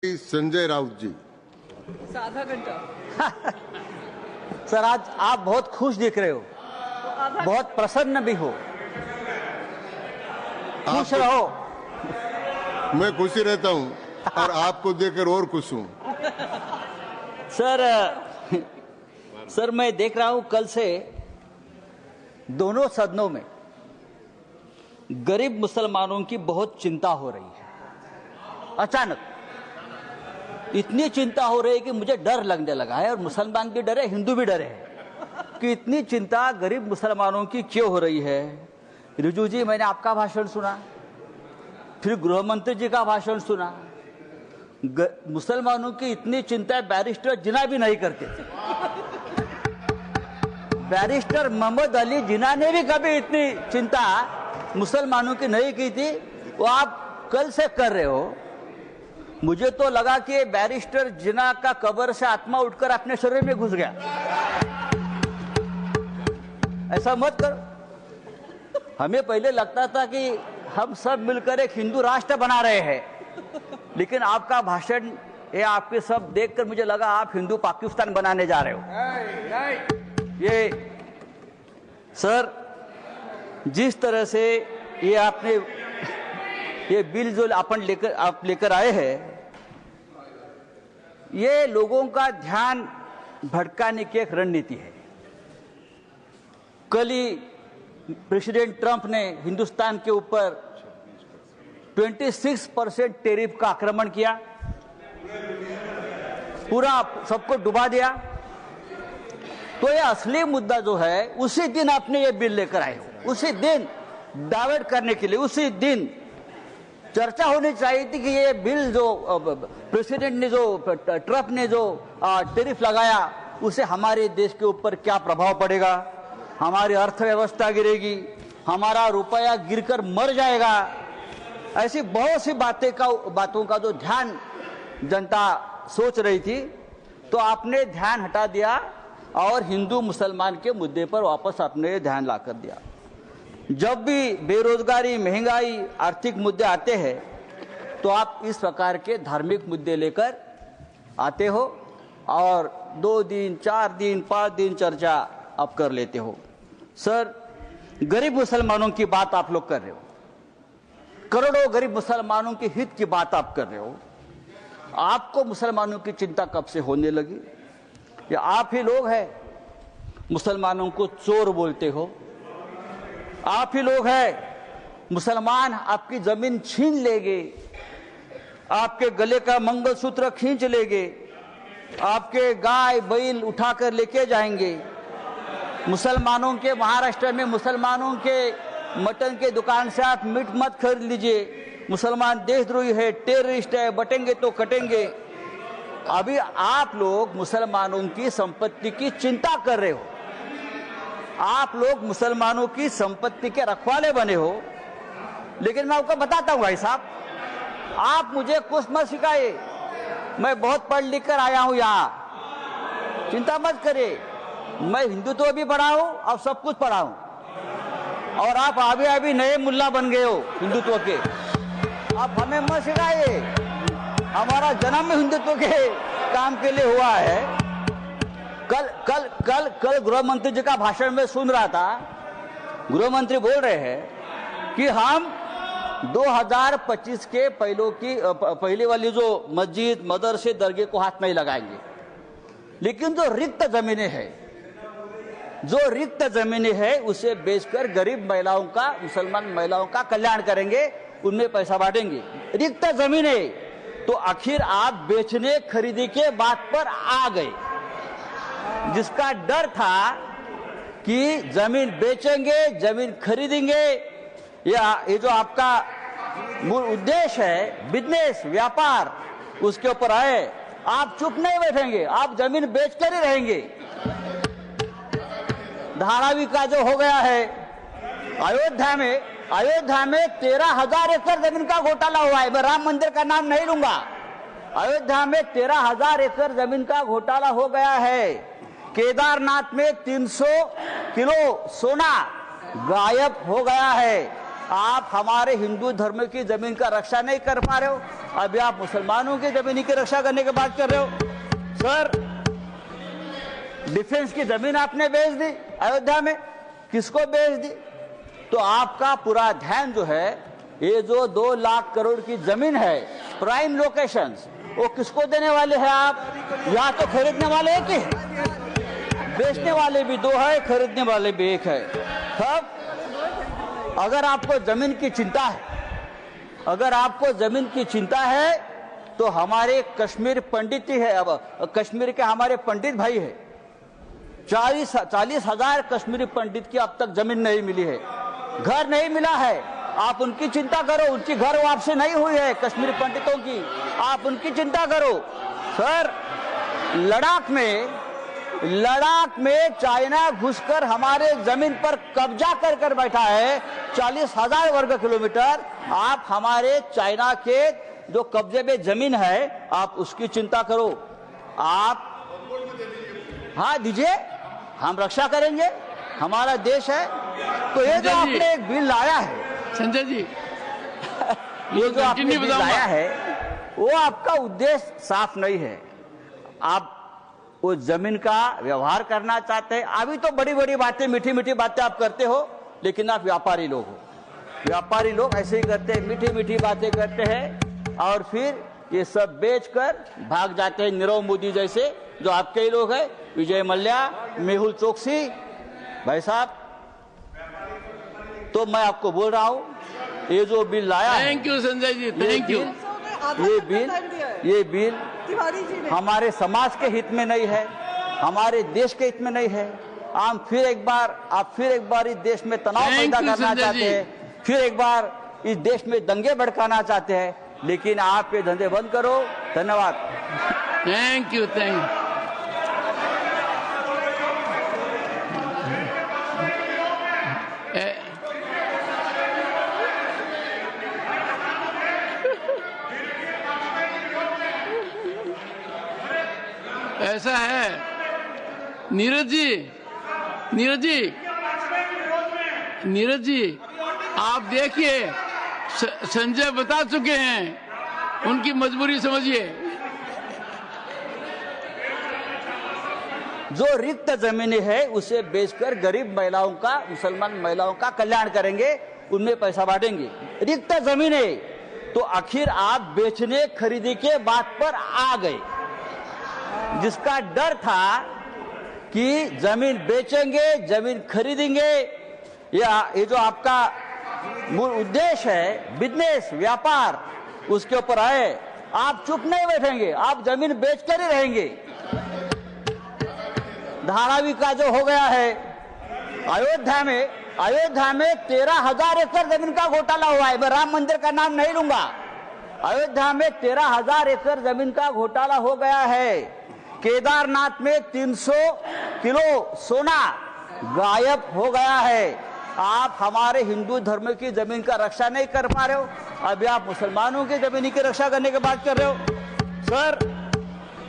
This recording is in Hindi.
संजय राउत जी। आधा घंटा। सर, आज आप बहुत खुश दिख रहे हो, बहुत प्रसन्न भी हो। खुश रहो। मैं खुशी रहता हूँ और आपको देखकर और खुश हूँ। सर मैं देख रहा हूँ कल से दोनों सदनों में गरीब मुसलमानों की बहुत चिंता हो रही है। अचानक इतनी चिंता हो रही है कि मुझे डर लगने लगा है, और मुसलमान भी डरे, हिंदू भी डरे हैं कि इतनी चिंता गरीब मुसलमानों की क्यों हो रही है। रिजू जी, मैंने आपका भाषण सुना, फिर गृह मंत्री जी का भाषण सुना। मुसलमानों की इतनी चिंता बैरिस्टर जिन्ना भी नहीं करते थे। बैरिस्टर मोहम्मद अली जिन्ना ने भी कभी इतनी चिंता मुसलमानों की नहीं की थी, वो आप कल से कर रहे हो। मुझे तो लगा कि बैरिस्टर जिन्ना का कब्र से आत्मा उठकर अपने शरीर में घुस गया। ऐसा मत करो। हमें पहले लगता था कि हम सब मिलकर एक हिंदू राष्ट्र बना रहे हैं, लेकिन आपका भाषण ये आपके सब देखकर मुझे लगा आप हिंदू पाकिस्तान बनाने जा रहे हो। ये सर, जिस तरह से ये आपने ये बिल जो आप लेकर आए हैं, ये लोगों का ध्यान भटकाने की एक रणनीति है। कल ही प्रेसिडेंट ट्रंप ने हिंदुस्तान के ऊपर 26% टैरिफ का आक्रमण किया, पूरा सबको डुबा दिया। तो ये असली मुद्दा जो है, उसी दिन आपने ये बिल लेकर आए हो, उसी दिन डाइवर्ट करने के लिए, उसी दिन चर्चा होनी चाहिए थी कि ये बिल जो प्रेसिडेंट ने, जो ट्रंप ने जो टैरिफ लगाया, उसे हमारे देश के ऊपर क्या प्रभाव पड़ेगा। हमारी अर्थव्यवस्था गिरेगी, हमारा रुपया गिरकर मर जाएगा। ऐसी बहुत सी बातों का जो ध्यान जनता सोच रही थी, तो आपने ध्यान हटा दिया और हिंदू मुसलमान के मुद्दे पर वापस आपने ध्यान लाकर दिया। जब भी बेरोजगारी, महंगाई, आर्थिक मुद्दे आते हैं, तो आप इस प्रकार के धार्मिक मुद्दे लेकर आते हो और 2 दिन, 4 दिन, 5 दिन चर्चा आप कर लेते हो। सर, गरीब मुसलमानों की बात आप लोग कर रहे हो, करोड़ों गरीब मुसलमानों के हित की बात आप कर रहे हो। आपको मुसलमानों की चिंता कब से होने लगी? या आप ही लोग हैं मुसलमानों को चोर बोलते हो? आप ही लोग हैं मुसलमान आपकी जमीन छीन लेंगे, आपके गले का मंगलसूत्र खींच लेंगे, आपके गाय बैल उठाकर लेके जाएंगे। मुसलमानों के, महाराष्ट्र में मुसलमानों के मटन के दुकान से आप मीट मत खरीद लीजिए। मुसलमान देशद्रोही है, टेररिस्ट है, बटेंगे तो कटेंगे। अभी आप लोग मुसलमानों की संपत्ति की चिंता कर रहे हो, आप लोग मुसलमानों की संपत्ति के रखवाले बने हो। लेकिन मैं आपको बताता हूं भाई साहब, आप मुझे कुछ मत सिखाइए, मैं बहुत पढ़ लिख कर आया हूं यहाँ, चिंता मत करिए। मैं हिंदुत्व भी पढ़ा हूं और सब कुछ पढ़ा हूं, और आप अभी नए मुल्ला बन गए हो हिंदुत्व के। आप हमें मत सिखाइए, हमारा जन्म हिंदुत्व के काम के लिए हुआ है। कल गृह मंत्री जी का भाषण में सुन रहा था, गृह मंत्री बोल रहे हैं कि हम 2025 के पहले वाली जो मस्जिद, मदरसे, दरगाह को हाथ नहीं लगाएंगे, लेकिन जो रिक्त जमीनें हैं उसे बेचकर गरीब महिलाओं का, मुसलमान महिलाओं का कल्याण करेंगे, उनमें पैसा बांटेंगे। रिक्त जमीनें, तो आखिर आप बेचने खरीदी के बात पर आ गए। जिसका डर था कि जमीन बेचेंगे, जमीन खरीदेंगे, या ये जो आपका मूल उद्देश्य है, बिजनेस, व्यापार, उसके ऊपर आए, आप चुप नहीं बैठेंगे, आप जमीन बेचकर ही रहेंगे। धारावी का जो हो गया है, अयोध्या में 13,000 एकड़ जमीन का घोटाला हुआ है। मैं राम मंदिर का नाम नहीं लूंगा। अयोध्या में 13,000 एकड़ जमीन का घोटाला हो गया है। केदारनाथ में 300 किलो सोना गायब हो गया है। आप हमारे हिंदू धर्म की जमीन का रक्षा नहीं कर पा रहे हो, अभी आप मुसलमानों की जमीन की रक्षा करने की बात कर रहे हो। सर, डिफेंस की जमीन आपने बेच दी अयोध्या में, किसको बेच दी? तो आपका पूरा ध्यान जो है, ये जो 2 लाख करोड़ की जमीन है प्राइम लोकेशंस, वो किसको देने वाले हैं आप? या तो खरीदने वाले एक ही, बेचने वाले भी 2 है, खरीदने वाले भी 1 है। तब अगर आपको जमीन की चिंता है, अगर आपको जमीन की चिंता है, तो हमारे कश्मीर पंडित ही है, अब कश्मीर के हमारे पंडित भाई है, 40,000 कश्मीरी पंडित की अब तक जमीन नहीं मिली है, घर नहीं मिला है। आप उनकी चिंता करो, उनकी घर वापसी नहीं हुई है कश्मीरी पंडितों की, आप उनकी चिंता करो। सर, लद्दाख में चाइना घुसकर हमारे जमीन पर कब्जा कर बैठा है, 40,000 वर्ग किलोमीटर। आप हमारे चाइना के जो कब्जे में जमीन है, आप उसकी चिंता करो। आप हाँ दीजिए, हम रक्षा करेंगे, हमारा देश है। तो ये जो आपने एक बिल लाया है संजय जी, ये जो आपने बिल लाया है, वो आपका उद्देश्य साफ नहीं है। आप वो जमीन का व्यवहार करना चाहते हैं। अभी तो बड़ी बड़ी बातें, मीठी मीठी बातें आप करते हो, लेकिन आप व्यापारी लोग हो। व्यापारी लोग ऐसे ही करते हैं, मीठी मीठी बातें करते हैं और फिर ये सब बेचकर भाग जाते हैं। नीरव मोदी जैसे जो आपके ही लोग हैं, विजय मल्ल्या, मेहुल चोकसी भाई साहब। तो मैं आपको बोल रहा हूं, ये जो बिल लाया है, thank you Sanjay ji, thank you. ये बिल हमारे समाज के हित में नहीं है, हमारे देश के हित में नहीं है। आप फिर एक बार इस देश में तनाव पैदा करना चाहते हैं, फिर एक बार इस देश में दंगे भड़काना चाहते हैं, लेकिन आप ये धंधे बंद करो। धन्यवाद। Thank you, thank you. ऐसा है नीरज जी, आप देखिए, संजय बता चुके हैं, उनकी मजबूरी समझिए। जो रिक्त जमीनें है उसे बेचकर गरीब महिलाओं का, मुसलमान महिलाओं का कल्याण करेंगे, उनमें पैसा बांटेंगे। रिक्त जमीनें, तो आखिर आप बेचने खरीदी के बात पर आ गए, जिसका डर था कि जमीन बेचेंगे, जमीन खरीदेंगे, या ये जो आपका मूल उद्देश्य है बिजनेस, व्यापार, उसके ऊपर आए। आप चुप नहीं बैठेंगे, आप जमीन बेचकर ही रहेंगे। धारावी का जो हो गया है अयोध्या में 13,000 एकड़ जमीन का घोटाला हुआ है। मैं राम मंदिर का नाम नहीं लूंगा। अयोध्या में 13,000 एकड़ जमीन का घोटाला हो गया है। केदारनाथ में 300 किलो सोना गायब हो गया है। आप हमारे हिंदू धर्म की जमीन का रक्षा नहीं कर पा रहे हो, अभी आप मुसलमानों की जमीन की रक्षा करने की बात कर रहे हो। सर,